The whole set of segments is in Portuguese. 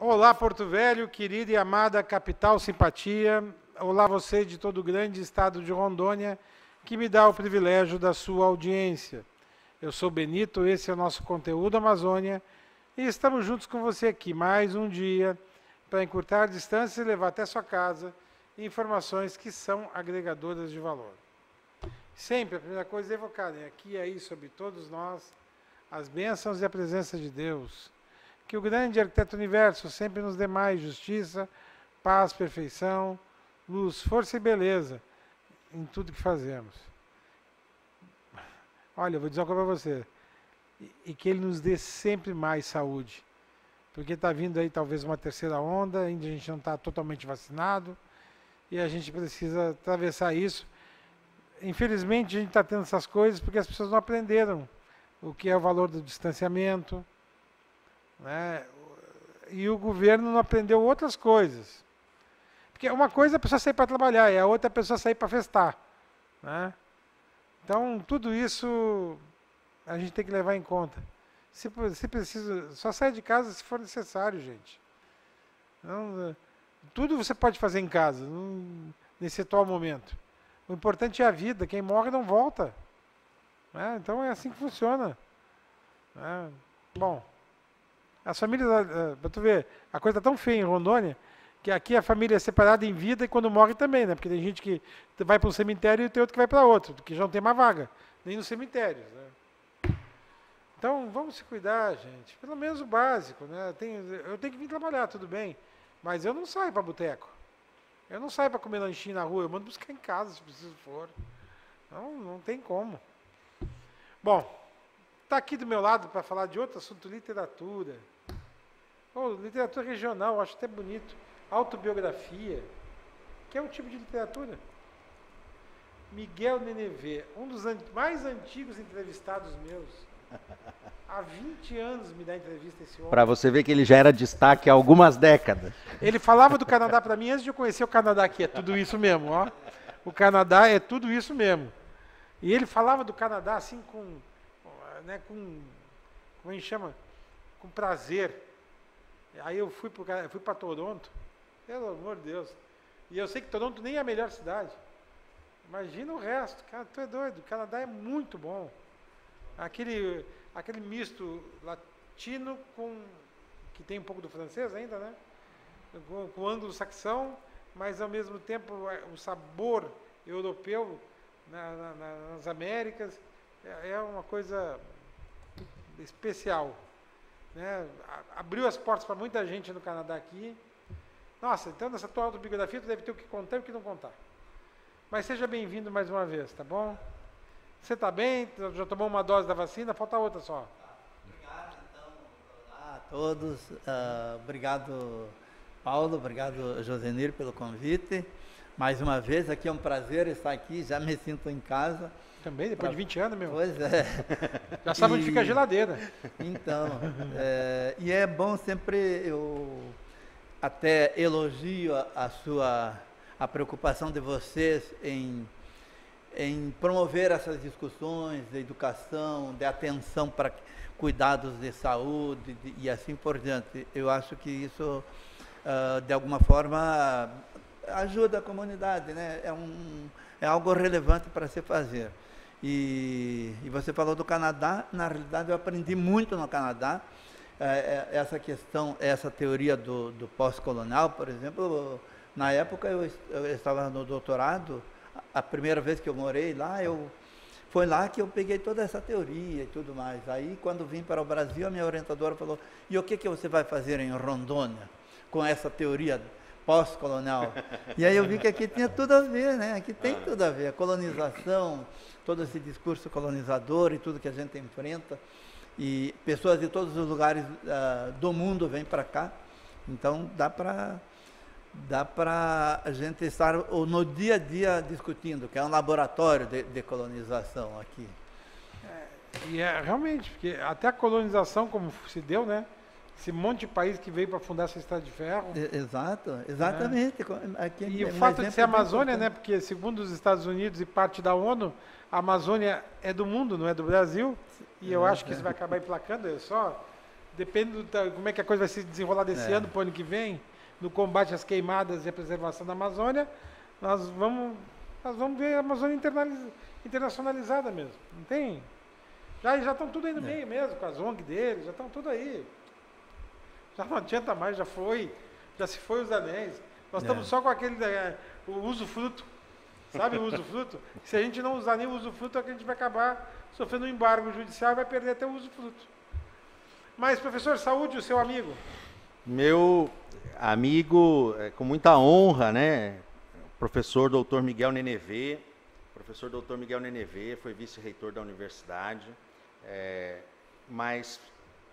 Olá, Porto Velho, querida e amada capital simpatia. Olá, você de todo o grande estado de Rondônia, que me dá o privilégio da sua audiência. Eu sou Benito, esse é o nosso conteúdo Amazônia, e estamos juntos com você aqui mais um dia para encurtar distâncias e levar até sua casa informações que são agregadoras de valor. Sempre a primeira coisa é evocar, aqui e aí, sobre todos nós, as bênçãos e a presença de Deus. Que o grande arquiteto do universo sempre nos dê mais justiça, paz, perfeição, luz, força e beleza em tudo que fazemos. Olha, eu vou dizer uma coisa para você. E que Ele nos dê sempre mais saúde. Porque está vindo aí talvez uma terceira onda, ainda a gente não está totalmente vacinado, e a gente precisa atravessar isso. Infelizmente a gente está tendo essas coisas porque as pessoas não aprenderam o que é o valor do distanciamento, né? E o governo não aprendeu outras coisas. Porque uma coisa é a pessoa sair para trabalhar, e a outra é a pessoa sair para festar, né? Então, tudo isso a gente tem que levar em conta. Se precisa, só sai de casa se for necessário, gente. Não, tudo você pode fazer em casa, nesse atual momento. O importante é a vida, quem morre não volta. Né? Então é assim que funciona. Né? Bom, as famílias, para tu ver, a coisa está tão feia em Rondônia, que aqui a família é separada em vida e quando morre também, né? Porque tem gente que vai para um cemitério e tem outro que vai para outro, que já não tem mais vaga, nem nos cemitérios. Né? Então, vamos se cuidar, gente. Pelo menos o básico, né? Eu tenho que vir trabalhar, tudo bem, mas eu não saio para boteco. Eu não saio para comer lanchinho na rua, eu mando buscar em casa, se preciso for. Não tem como. Bom, está aqui do meu lado para falar de outro assunto, literatura. Literatura regional, acho até bonito. Autobiografia, que é um tipo de literatura. Miguel Nenevê, um dos mais antigos entrevistados meus. Há 20 anos me dá entrevista esse homem. Para você ver que ele já era destaque há algumas décadas. Ele falava do Canadá para mim antes de eu conhecer o Canadá, que é tudo isso mesmo. Ó. O Canadá é tudo isso mesmo. E ele falava do Canadá assim como a gente chama? Com prazer. Aí eu fui para Toronto, pelo amor de Deus. E eu sei que Toronto nem é a melhor cidade. Imagina o resto. Cara, tu é doido. O Canadá é muito bom. Aquele misto latino que tem um pouco do francês ainda, né? Com anglo-saxão, mas ao mesmo tempo o sabor europeu nas Américas é uma coisa especial. Né? Abriu as portas para muita gente no Canadá aqui. Nossa, então nessa tua autobiografia tu deve ter o que contar e o que não contar. Mas seja bem-vindo mais uma vez, tá bom? Você está bem? Já tomou uma dose da vacina? Falta outra só. Obrigado, então. Olá a todos. Obrigado, Paulo. Obrigado, Josenir, pelo convite. Mais uma vez, aqui é um prazer estar aqui. Já me sinto em casa. Também, depois de 20 anos, meu. Pois é. Já sabe onde fica a geladeira. Então, e é bom sempre, eu até elogio a preocupação de vocês em promover essas discussões de educação, de atenção para cuidados de saúde e assim por diante. Eu acho que isso, de alguma forma, ajuda a comunidade, né? É algo relevante para se fazer. E você falou do Canadá, na realidade eu aprendi muito no Canadá, essa questão, essa teoria do pós-colonial, por exemplo, na época eu estava no doutorado, a primeira vez que eu morei lá, foi lá que eu peguei toda essa teoria e tudo mais. Aí, quando vim para o Brasil, a minha orientadora falou, e o que você vai fazer em Rondônia com essa teoria pós-colonial? E aí eu vi que aqui tinha tudo a ver, né? Aqui tem tudo a ver, a colonização, todo esse discurso colonizador e tudo que a gente enfrenta. E pessoas de todos os lugares do mundo vêm para cá. Então, dá para a gente estar no dia a dia discutindo, que é um laboratório de colonização aqui. E realmente, porque até a colonização, como se deu, né? Esse monte de país que veio para fundar essa estrada de ferro. Exatamente. Aqui e o fato de ser Amazônia, né? Porque segundo os Estados Unidos e parte da ONU, a Amazônia é do mundo, não é do Brasil. E eu acho que isso vai acabar emplacando. É só depende como é que a coisa vai se desenrolar desse ano para o ano que vem, no combate às queimadas e a preservação da Amazônia, nós vamos ver a Amazônia internacionalizada mesmo. Não tem? Já estão tudo aí no meio mesmo, com as ONG deles, já estão tudo aí. Já não adianta mais, já se foi os anéis. Nós estamos só com aquele, o usufruto, sabe o usufruto? Se a gente não usar nem o usufruto, é que a gente vai acabar sofrendo um embargo judicial e vai perder até o usufruto. Mas, professor, saúde, o seu amigo. Meu amigo, com muita honra, né? Professor Dr. Miguel Nenevê. Professor Dr. Miguel Nenevê foi vice-reitor da universidade, mas,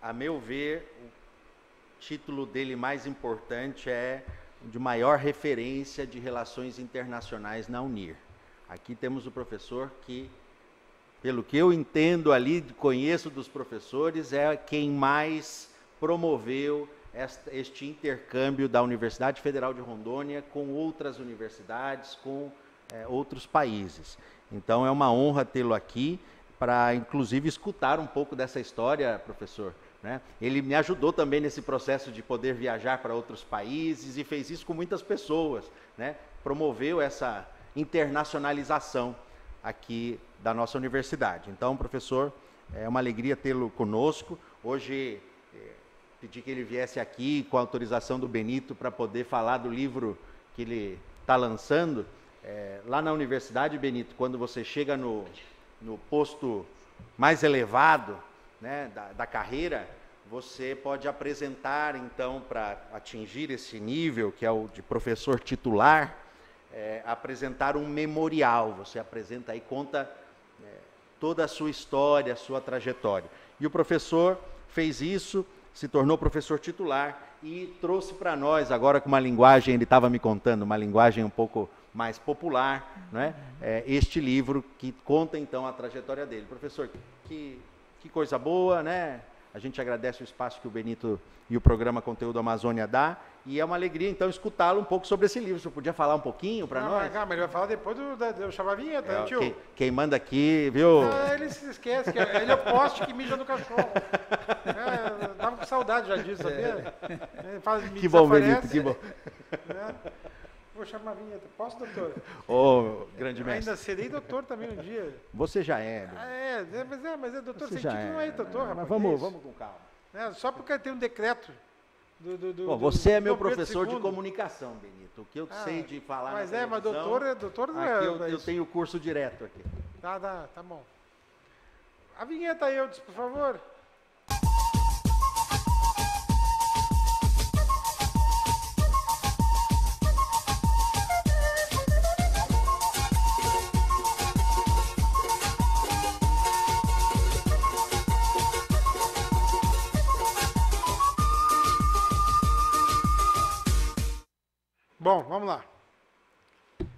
a meu ver, o título dele mais importante é de maior referência de relações internacionais na UNIR. Aqui temos o professor que, pelo que eu entendo ali, conheço dos professores, é quem mais promoveu este intercâmbio da Universidade Federal de Rondônia com outras universidades, com outros países. Então é uma honra tê-lo aqui para, inclusive, escutar um pouco dessa história, professor. Né? Ele me ajudou também nesse processo de poder viajar para outros países e fez isso com muitas pessoas, né? Promoveu essa internacionalização aqui da nossa universidade. Então, professor, é uma alegria tê-lo conosco. Hoje, pedi que ele viesse aqui com a autorização do Benito para poder falar do livro que ele está lançando. Lá na universidade, Benito, quando você chega no posto mais elevado, né, da carreira, você pode apresentar, então, para atingir esse nível, que é o de professor titular, apresentar um memorial. Você apresenta aí, conta toda a sua história, a sua trajetória. E o professor fez isso, se tornou professor titular e trouxe para nós, agora com uma linguagem, ele estava me contando, uma linguagem um pouco mais popular, né? Este livro que conta, então, a trajetória dele. Professor, que coisa boa, né? A gente agradece o espaço que o Benito e o programa Conteúdo Amazônia dá, e é uma alegria, então, escutá-lo um pouco sobre esse livro. O senhor podia falar um pouquinho para nós? Mas ele vai falar depois eu chamar a vinheta, tio. Quem manda aqui, viu? Ele se esquece, que ele é o poste que mija no cachorro. Tava com saudade já disso, sabia? Que bom, Benito, que bom. Vou chamar a vinheta. Posso, doutor? Grande mestre. Ainda serei doutor também um dia. Você já é. Mas é doutor, você sem título não é doutor, mas rapaz. vamos com calma. Só porque tem um decreto você é meu professor de comunicação, Benito. O que eu sei de falar mas na mas doutor não é. Aqui eu tenho curso direto aqui. Tá bom. A vinheta aí, por favor. Bom, vamos lá.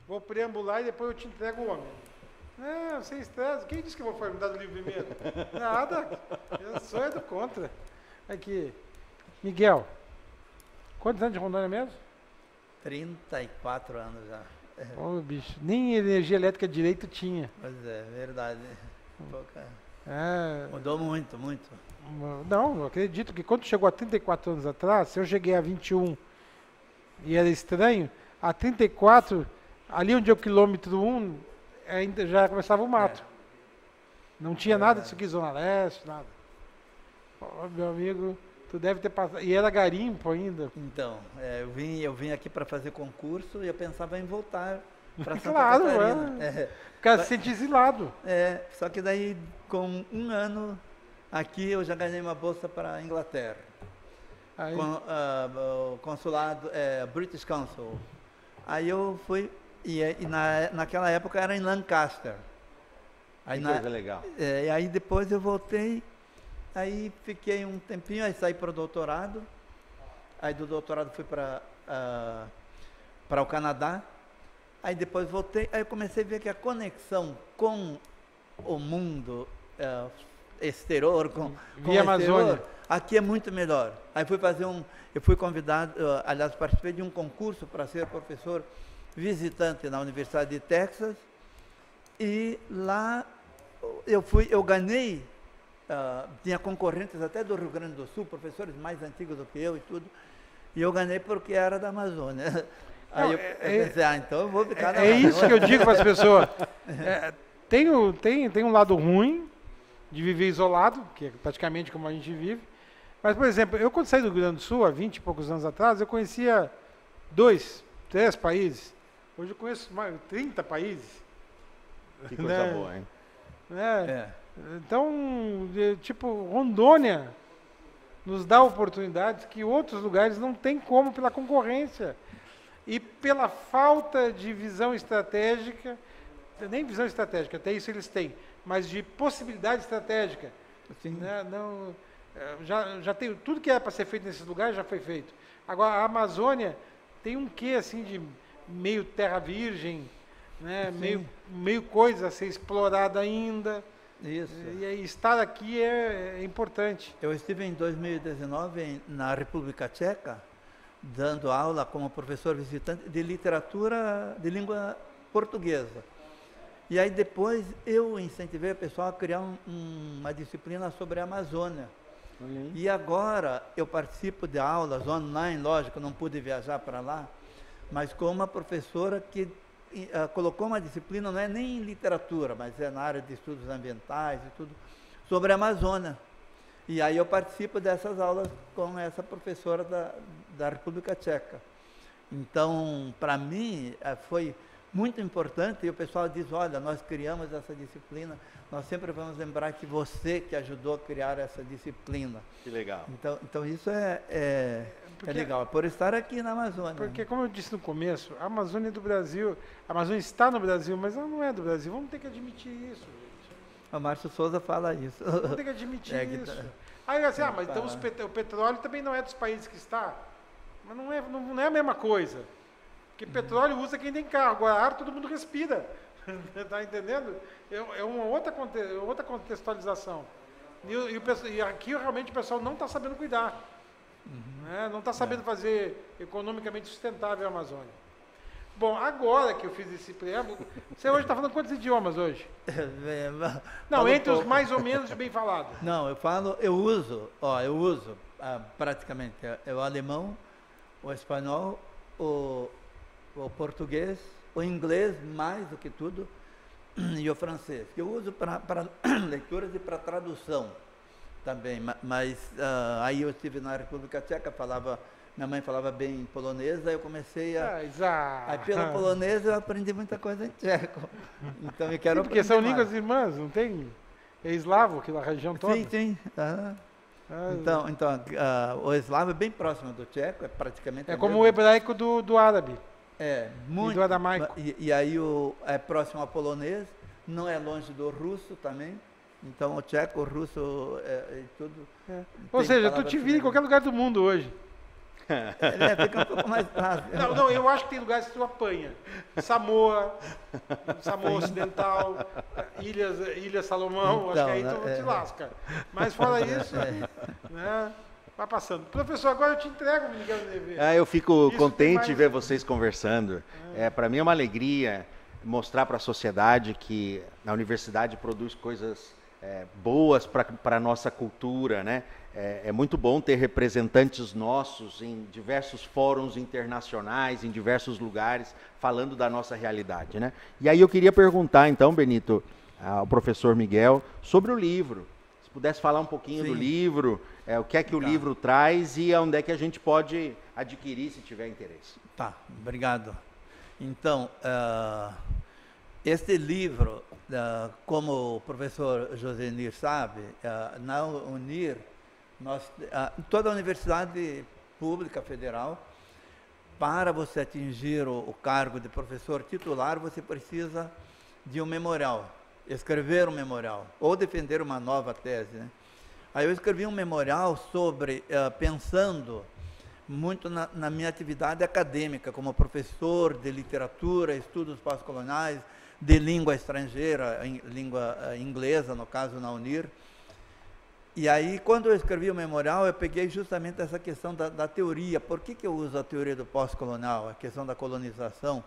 Vou preambular e depois eu te entrego o homem. Não, sem estresse. Quem disse que eu vou me dar do livro primeiro? Nada. Eu sou do contra. Aqui. Miguel, quantos anos de Rondônia mesmo? 34 anos já. Ô, bicho, nem energia elétrica direito tinha. Pois é, verdade. Pouca. É... Mudou muito, muito. Não, eu acredito que quando chegou a 34 anos atrás, se eu cheguei a 21 e era estranho, a 34, ali onde é o quilômetro 1, ainda já começava o mato. Não tinha nada disso aqui, Zona Leste, nada. Ó, meu amigo, tu deve ter passado. E era garimpo ainda. Então, eu vim aqui para fazer concurso e eu pensava em voltar para Santa Claro, Catarina. O cara se sente exilado. Só que daí, com um ano aqui, eu já ganhei uma bolsa para a Inglaterra. O consulado, British Council. Aí eu fui, e naquela época era em Lancaster. Aí, coisa legal. E aí depois eu voltei, aí fiquei um tempinho, aí saí para o doutorado. Aí do doutorado fui para o Canadá. Aí depois voltei, aí eu comecei a ver que a conexão com o mundo exterior, com Via Amazônia, aqui é muito melhor. Aí eu fui convidado, aliás, participei de um concurso para ser professor visitante na Universidade de Texas, e lá eu ganhei tinha concorrentes até do Rio Grande do Sul, professores mais antigos do que eu e tudo, e eu ganhei porque era da Amazônia. Aí eu pensei, então eu vou ficar na Amazônia. É isso que eu digo para as pessoas. Tem um lado ruim de viver isolado, que é praticamente como a gente vive. Mas, por exemplo, eu quando saí do Rio Grande do Sul, há 20 e poucos anos atrás, eu conhecia 2, 3 países. Hoje eu conheço mais de 30 países. Que coisa boa, hein? Então, tipo, Rondônia nos dá oportunidades que outros lugares não têm como pela concorrência. E pela falta de visão estratégica, nem visão estratégica, até isso eles têm, mas de possibilidade estratégica. Né? Não, já tem tudo que é para ser feito nesses lugares já foi feito. Agora a Amazônia tem um quê assim de meio terra virgem, né? meio coisa a ser explorada ainda. Isso. E aí, estar aqui é importante. Eu estive em 2019 na República Tcheca, dando aula como professor visitante de literatura de língua portuguesa. E aí depois eu incentivei o pessoal a criar uma disciplina sobre a Amazônia. E agora eu participo de aulas online, lógico, não pude viajar para lá, mas com uma professora que colocou uma disciplina, não é nem em literatura, mas é na área de estudos ambientais e tudo, sobre a Amazônia. E aí eu participo dessas aulas com essa professora da República Tcheca. Então, para mim, foi muito importante, e o pessoal diz, olha, nós criamos essa disciplina, nós sempre vamos lembrar que você que ajudou a criar essa disciplina. Que legal. Então isso é legal, por estar aqui na Amazônia. Porque, como eu disse no começo, a Amazônia é do Brasil, a Amazônia está no Brasil, mas ela não é do Brasil, vamos ter que admitir isso, gente. O Márcio Souza fala isso. Vamos ter que admitir isso. Aí assim, mas então o petróleo também não é dos países que está. Mas não é a mesma coisa. Porque petróleo usa quem tem carro, agora ar todo mundo respira. Está entendendo? É uma outra contextualização. E aqui realmente o pessoal não está sabendo cuidar. Né? Não está sabendo fazer economicamente sustentável a Amazônia. Bom, agora que eu fiz esse preâmbulo, você hoje está falando quantos idiomas hoje? Não, entre os mais ou menos de bem falado. Não, eu uso praticamente o alemão, o espanhol, o português, o inglês mais do que tudo, e o francês, que eu uso para leituras e para tradução também, mas aí eu estive na República Tcheca, minha mãe falava bem polonês, aí eu comecei aí pela polonesa eu aprendi muita coisa em tcheco, então eu quero porque são línguas irmãs, não tem? É eslavo, aquela região toda? Sim. Então, o eslavo é bem próximo do tcheco, é praticamente... É como o hebraico do árabe. Muito. E do aramaico. E aí é próximo ao polonês, não é longe do russo também. Então o tcheco, o russo e tudo. Ou seja, tu te vira em qualquer lugar do mundo hoje. Fica um pouco mais fácil. Não, eu acho que tem lugares que tu apanha. Samoa Ocidental, Ilha Salomão, acho que aí tu te lasca. Mas fora isso, né? Vai passando. Professor, agora eu te entrego, Miguel Neves. Eu fico contente de ver vocês conversando. Para mim é uma alegria mostrar para a sociedade que a universidade produz coisas boas para a nossa cultura, né? É muito bom ter representantes nossos em diversos fóruns internacionais, em diversos lugares, falando da nossa realidade, né? E aí eu queria perguntar, então, Benito, ao professor Miguel, sobre o livro. Se pudesse falar um pouquinho do livro, o que é que o livro traz e onde é que a gente pode adquirir se tiver interesse. Tá, obrigado. Então, este livro, como o professor Josenir sabe, na UNIR, toda a universidade pública federal, para você atingir o cargo de professor titular, você precisa de um memorial, escrever um memorial, ou defender uma nova tese, né? Aí eu escrevi um memorial sobre, pensando muito na minha atividade acadêmica, como professor de literatura, estudos pós-coloniais, de língua estrangeira, língua inglesa, no caso na UNIR. E aí, quando eu escrevi o memorial, eu peguei justamente essa questão da teoria. Por que eu uso a teoria do pós-colonial, a questão da colonização?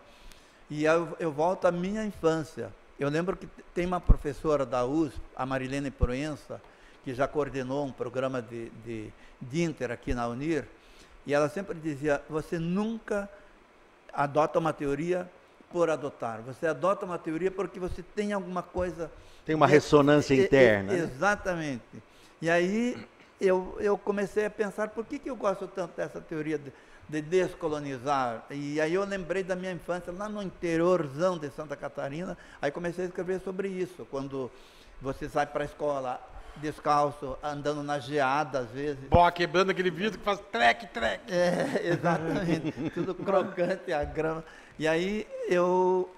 E aí eu volto à minha infância. Eu lembro que tem uma professora da USP, a Marilene Proença, que já coordenou um programa de Inter aqui na Unir, e ela sempre dizia, você nunca adota uma teoria por adotar, você adota uma teoria porque você tem alguma coisa... Tem uma ressonância interna. Exatamente. E aí eu comecei a pensar, por que eu gosto tanto dessa teoria de descolonizar? E aí eu lembrei da minha infância lá no interiorzão de Santa Catarina, aí comecei a escrever sobre isso, quando você sai para a escola descalço, andando na geada às vezes. Boa, quebrando aquele vidro que faz trec. Exatamente, tudo crocante, a grama. E aí eu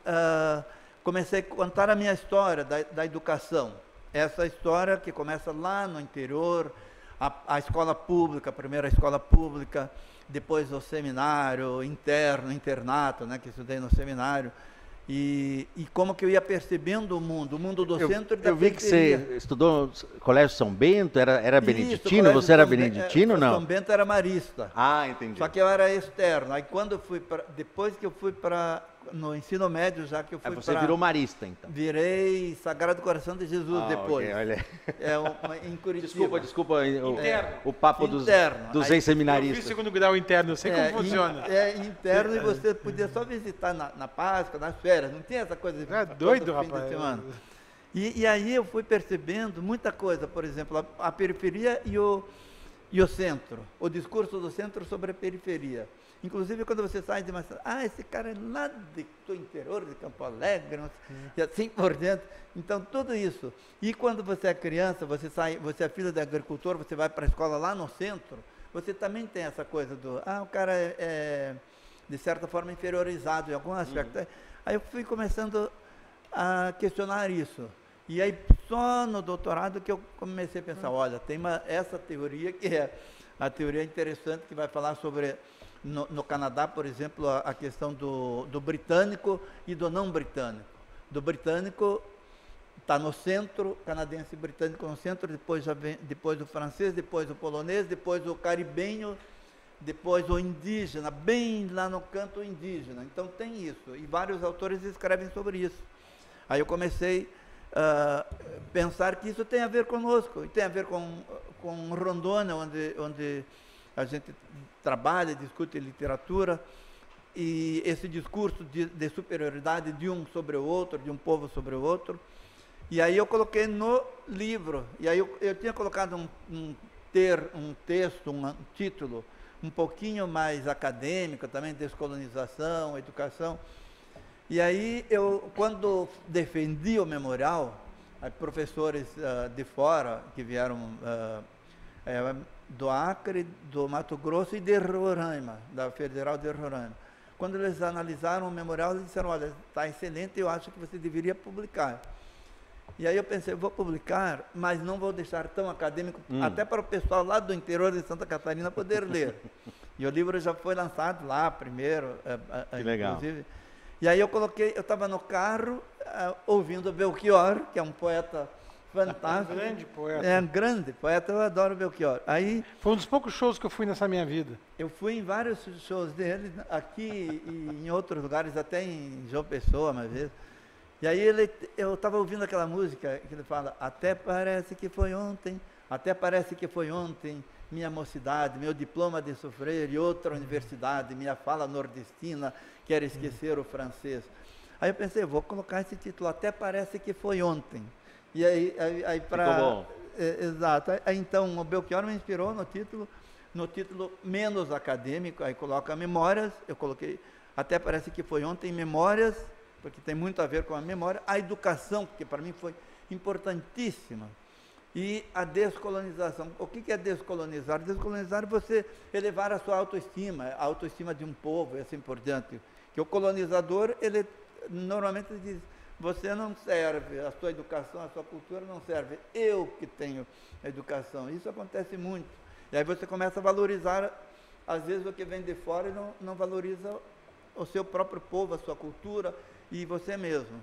comecei a contar a minha história da educação. Essa história que começa lá no interior, a escola pública, a primeira escola pública, depois o seminário interno, internato, né, que estudei no seminário, e como que eu ia percebendo o mundo do centro e da periferia. Eu vi que você estudou no Colégio São Bento, era beneditino? Isso, você era beneditino ou não? São Bento era marista. Ah, entendi. Só que eu era externo. Aí quando eu fui depois que eu fui no ensino médio, já que eu fui Aí você virou marista, então. Virei Sagrado Coração de Jesus depois. Okay, olha. Em Curitiba. Desculpa. Interno. O papo interno. dos Aí, ex-seminaristas. Eu fiz segundo grau interno, eu sei como funciona. Interno, e você podia só visitar na Páscoa, nas férias. Não tinha essa coisa de doido, todo fim rapaz. de semana. E aí eu fui percebendo muita coisa, por exemplo, a periferia e o centro, o discurso do centro sobre a periferia. Inclusive, quando você sai de uma cidade, esse cara é lá do interior de Campo Alegre, e assim por dentro. Então, tudo isso. E quando você é criança, você é filho de agricultor, você vai para a escola lá no centro, você também tem essa coisa o cara é de certa forma, inferiorizado em algum aspecto. Aí eu fui começando a questionar isso. E aí, só no doutorado que eu comecei a pensar, olha, tem essa teoria que é a teoria interessante, que vai falar sobre... No Canadá, por exemplo, a questão do britânico e do não britânico. Do britânico está no centro, canadense e britânico no centro, depois o francês, depois o polonês, depois o caribenho, depois o indígena, bem lá no canto indígena. Então tem isso, e vários autores escrevem sobre isso. Aí eu comecei a pensar que isso tem a ver conosco, e tem a ver com Rondônia, onde a gente trabalha, discute literatura, e esse discurso de superioridade de um sobre o outro, de um povo sobre o outro. E aí eu coloquei no livro, e aí eu tinha colocado um texto, um título um pouquinho mais acadêmico também, descolonização, educação. E aí quando defendi o memorial, professores de fora, que vieram do Acre, do Mato Grosso e de Roraima, da Federal de Roraima. Quando eles analisaram o memorial, eles disseram, olha, está excelente, eu acho que você deveria publicar. E aí eu pensei, vou publicar, mas não vou deixar tão acadêmico, até para o pessoal lá do interior de Santa Catarina poder ler. E o livro já foi lançado lá primeiro, que legal. Inclusive. E aí eu estava no carro, ouvindo Belchior, que é um poeta fantástico. Grande poeta. É um grande poeta, eu adoro Belchior. Aí, foi um dos poucos shows que eu fui nessa minha vida. Eu fui em vários shows dele, aqui e em outros lugares, até em João Pessoa, uma vez. E aí eu estava ouvindo aquela música que ele fala, até parece que foi ontem, minha mocidade, meu diploma de sofrer e outra universidade, minha fala nordestina, quer esquecer o francês. Aí eu pensei, vou colocar esse título, até parece que foi ontem. E aí para... Ficou bom. Exato. Aí, então, o Belchior me inspirou no título menos acadêmico, aí coloca memórias, eu coloquei, até parece que foi ontem, memórias, porque tem muito a ver com a memória, a educação, que para mim foi importantíssima, e a descolonização. O que é descolonizar? Descolonizar é você elevar a sua autoestima, a autoestima de um povo, e assim por diante. Que o colonizador, ele normalmente diz, você não serve, a sua educação, a sua cultura não serve, eu que tenho a educação. Isso acontece muito. E aí você começa a valorizar, às vezes, o que vem de fora e não valoriza o seu próprio povo, a sua cultura e você mesmo.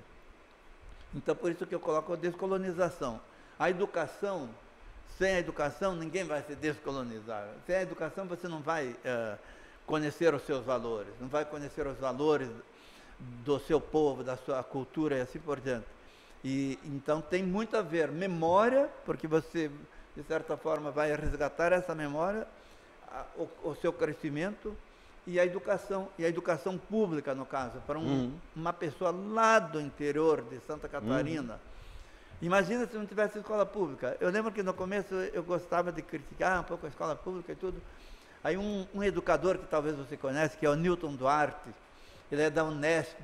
Então, por isso que eu coloco a descolonização. A educação, sem a educação, ninguém vai se descolonizar. Sem a educação, você não vai conhecer os seus valores, não vai conhecer os valores do seu povo, da sua cultura e assim por diante. E então tem muito a ver memória, porque você de certa forma, vai resgatar essa memória, o seu crescimento e a educação pública, no caso, para uma pessoa lá do interior de Santa Catarina. Imagina se não tivesse escola pública. Eu lembro que no começo eu gostava de criticar um pouco a escola pública e tudo. Aí um educador que talvez você conhece, que é o Newton Duarte, ele é da Unesp,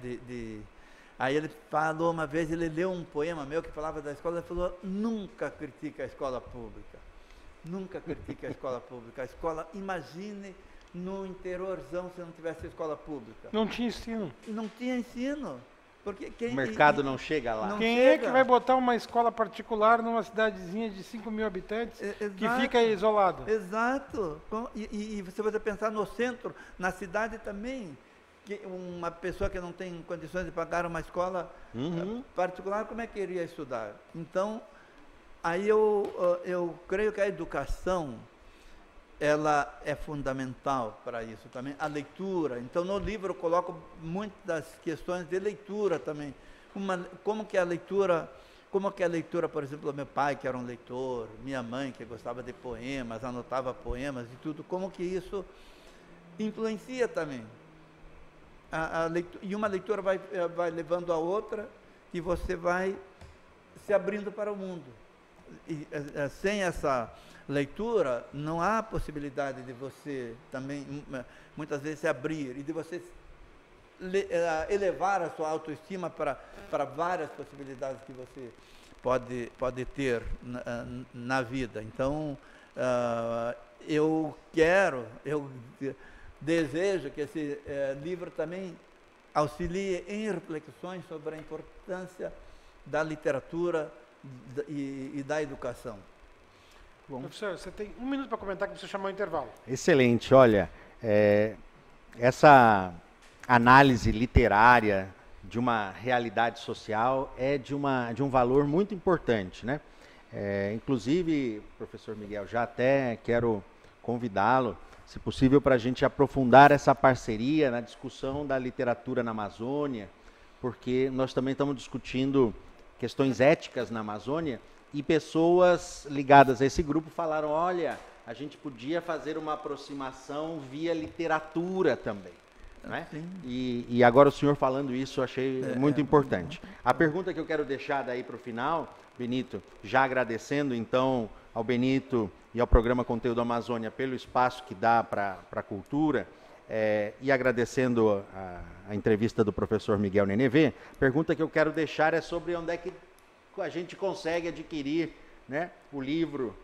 aí ele falou uma vez, ele leu um poema meu que falava da escola, ele falou: nunca critique a escola pública, nunca critique a escola pública. A escola, imagine no interiorzão se não tivesse escola pública. Não tinha ensino. Não tinha ensino. Porque o mercado não chega lá. Quem é que vai botar uma escola particular numa cidadezinha de 5 mil habitantes que fica isolada? Exato. E se você pensar no centro, na cidade também, que uma pessoa que não tem condições de pagar uma escola particular, como é que iria estudar? Então, aí eu creio que a educação, ela é fundamental para isso também, a leitura. Então, no livro eu coloco muitas questões de leitura também. Como que a leitura, por exemplo, meu pai, que era um leitor, minha mãe, que gostava de poemas, anotava poemas e tudo, como que isso influencia também. E uma leitura vai levando a outra e você vai se abrindo para o mundo. E sem essa leitura, não há possibilidade de você também, muitas vezes, se abrir e de você elevar a sua autoestima para várias possibilidades que você pode ter na vida. Então, eu desejo que esse livro também auxilie em reflexões sobre a importância da literatura e da educação. Bom. Professor, você tem 1 minuto para comentar, que você chamou o intervalo. Excelente. Olha, essa análise literária de uma realidade social é de um valor muito importante, né? Inclusive, professor Miguel, já até quero convidá-lo, se possível, para a gente aprofundar essa parceria na discussão da literatura na Amazônia, porque nós também estamos discutindo questões éticas na Amazônia, e pessoas ligadas a esse grupo falaram: olha, a gente podia fazer uma aproximação via literatura também. Né? E agora o senhor falando isso, eu achei muito importante. A pergunta que eu quero deixar daí para o final, Benito, já agradecendo então ao Benito e ao programa Conteúdo Amazônia pelo espaço que dá para a cultura, e agradecendo a entrevista do professor Miguel Nenevê, a pergunta que eu quero deixar é sobre onde é que a gente consegue adquirir, né, o livro,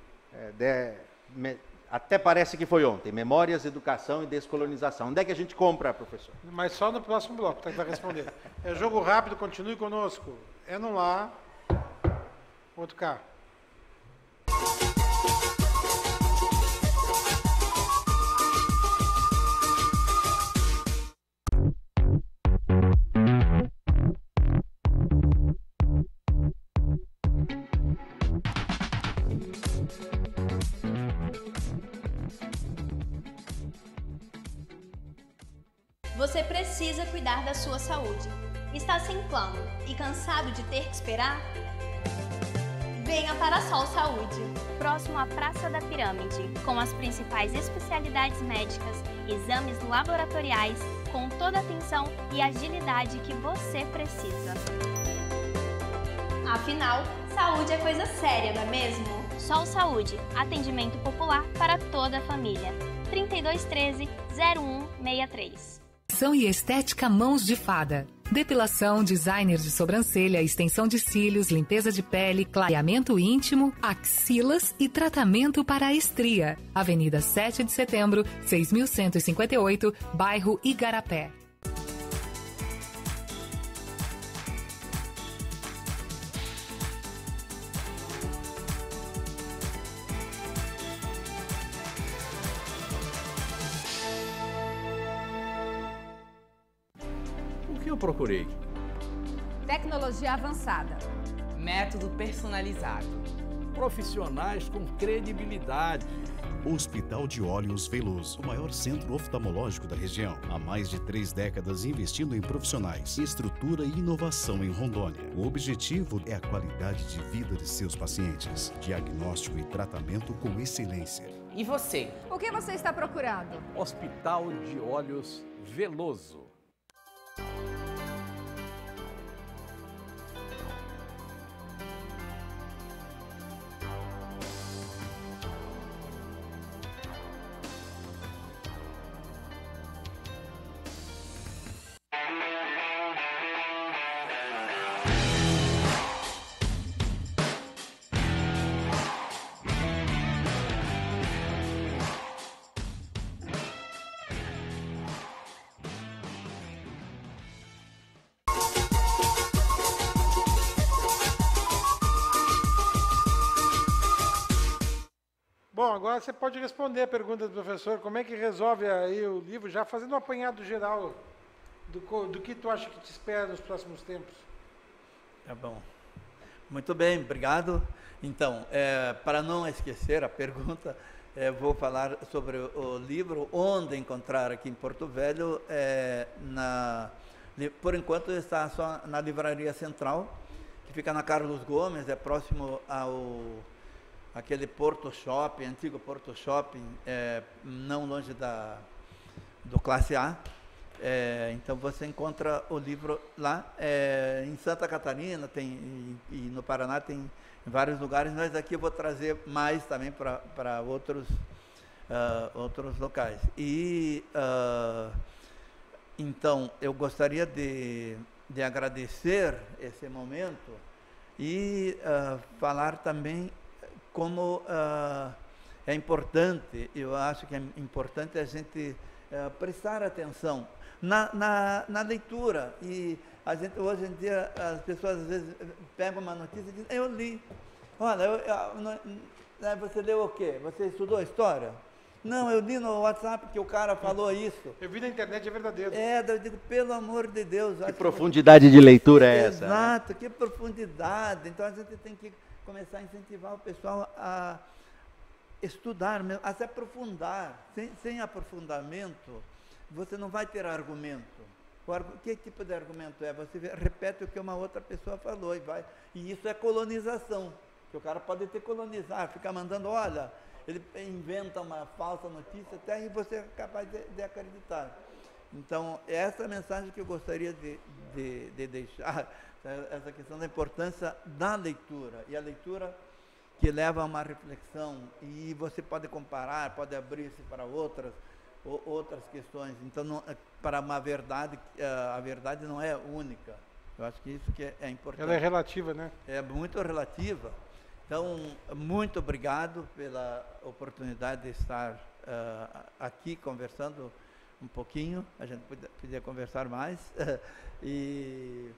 até parece que foi ontem, Memórias, Educação e Descolonização. Onde é que a gente compra, professor? Mas só no próximo bloco, vai responder. É jogo rápido, continue conosco. É no lá, outro cá. Você precisa cuidar da sua saúde. Está sem plano e cansado de ter que esperar? Venha para a Sol Saúde, próximo à Praça da Pirâmide, com as principais especialidades médicas, exames laboratoriais, com toda a atenção e agilidade que você precisa. Afinal, saúde é coisa séria, não é mesmo? Sol Saúde, atendimento popular para toda a família. 3213-0163. E estética Mãos de Fada. Depilação, designer de sobrancelha, extensão de cílios, limpeza de pele, clareamento íntimo, axilas e tratamento para a estria. Avenida 7 de Setembro, 6158, bairro Igarapé. Eu procurei tecnologia avançada, método personalizado, profissionais com credibilidade. Hospital de Olhos Veloso, o maior centro oftalmológico da região. Há mais de 3 décadas investindo em profissionais, estrutura e inovação em Rondônia. O objetivo é a qualidade de vida de seus pacientes. Diagnóstico e tratamento com excelência. E você? O que você está procurando? Hospital de Olhos Veloso. Bom, agora você pode responder a pergunta do professor, como é que resolve aí o livro, já fazendo um apanhado geral do que tu acha que te espera nos próximos tempos. Tá bom. Muito bem, obrigado. Então, para não esquecer a pergunta, vou falar sobre o livro, onde encontrar aqui em Porto Velho. Por enquanto está só na Livraria Central, que fica na Carlos Gomes, é próximo aquele Porto Shopping, antigo Porto Shopping, não longe do Classe A. Então você encontra o livro lá. Em Santa Catarina e no Paraná tem em vários lugares, mas aqui eu vou trazer mais também para outros locais. E então eu gostaria de agradecer esse momento e falar também como é importante, eu acho que é importante a gente prestar atenção na leitura. E a gente, hoje em dia, as pessoas às vezes pegam uma notícia e dizem, eu li. Olha, você leu o quê? Você estudou história? Não, eu li no WhatsApp que o cara falou isso. Eu vi na internet, é verdadeiro. Eu digo, pelo amor de Deus. Que profundidade de leitura é essa? Exato, que profundidade. Então a gente tem que começar a incentivar o pessoal a estudar, a se aprofundar. Sem aprofundamento, você não vai ter argumento. Que tipo de argumento é? Você repete o que uma outra pessoa falou e isso é colonização. Que o cara pode te colonizar, ficar mandando, olha, ele inventa uma falsa notícia até aí você é capaz de acreditar. Então, essa é a mensagem que eu gostaria de deixar, essa questão da importância da leitura. E a leitura que leva a uma reflexão, e você pode comparar, pode abrir-se para outras questões. Então, para uma verdade, a verdade não é única. Eu acho que isso que é importante. Ela é relativa, né? É muito relativa. Então, muito obrigado pela oportunidade de estar aqui conversando um pouquinho. A gente podia conversar mais. E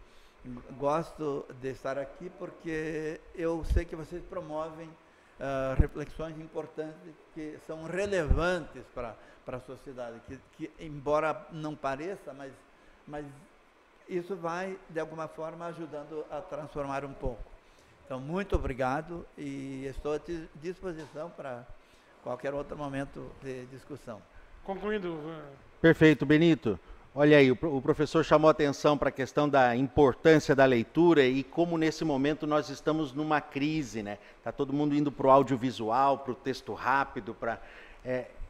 gosto de estar aqui porque eu sei que vocês promovem reflexões importantes que são relevantes para a sociedade, que embora não pareça, mas isso vai, de alguma forma, ajudando a transformar um pouco. Então, muito obrigado e estou à disposição para qualquer outro momento de discussão. Concluindo. Perfeito, Benito. Olha aí, o professor chamou atenção para a questão da importância da leitura e como nesse momento nós estamos numa crise, né? Está todo mundo indo para o audiovisual, para o texto rápido,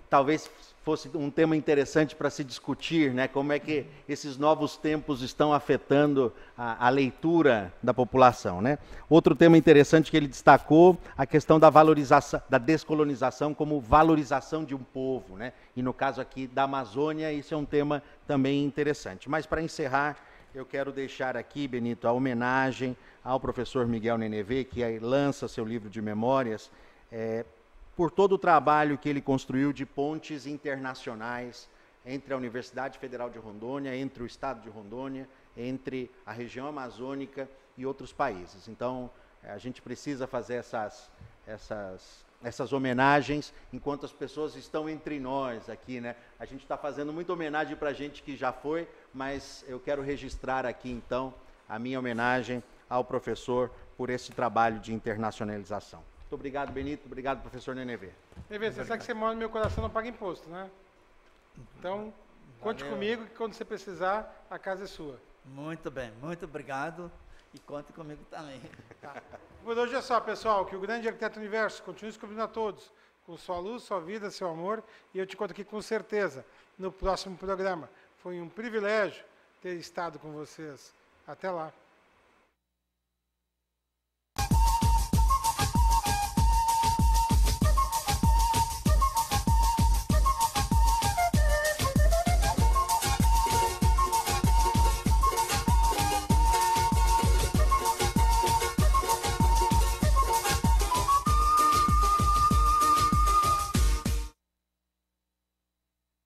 talvez fosse um tema interessante para se discutir, né? Como é que esses novos tempos estão afetando a leitura da população, né? Outro tema interessante que ele destacou, a questão da valorização, da descolonização como valorização de um povo, né? E no caso aqui da Amazônia, isso é um tema também interessante. Mas para encerrar, eu quero deixar aqui, Benito, a homenagem ao professor Miguel Nenevê, que aí lança seu livro de memórias, por todo o trabalho que ele construiu de pontes internacionais entre a Universidade Federal de Rondônia, entre o Estado de Rondônia, entre a região amazônica e outros países. Então, a gente precisa fazer essas homenagens enquanto as pessoas estão entre nós aqui, né? A gente está fazendo muita homenagem para a gente que já foi, mas eu quero registrar aqui, então, a minha homenagem ao professor por esse trabalho de internacionalização. Muito obrigado, Benito. Obrigado, professor Nenevê. Nenevê, você sabe que você mora no meu coração, não paga imposto, né? Então, conte comigo que quando você precisar, a casa é sua. Muito bem, muito obrigado. E conte comigo também. Tá. Por hoje é só, pessoal. Que o grande arquiteto do universo continue descobrindo a todos, com sua luz, sua vida, seu amor. E eu te conto aqui com certeza, no próximo programa. Foi um privilégio ter estado com vocês. Até lá.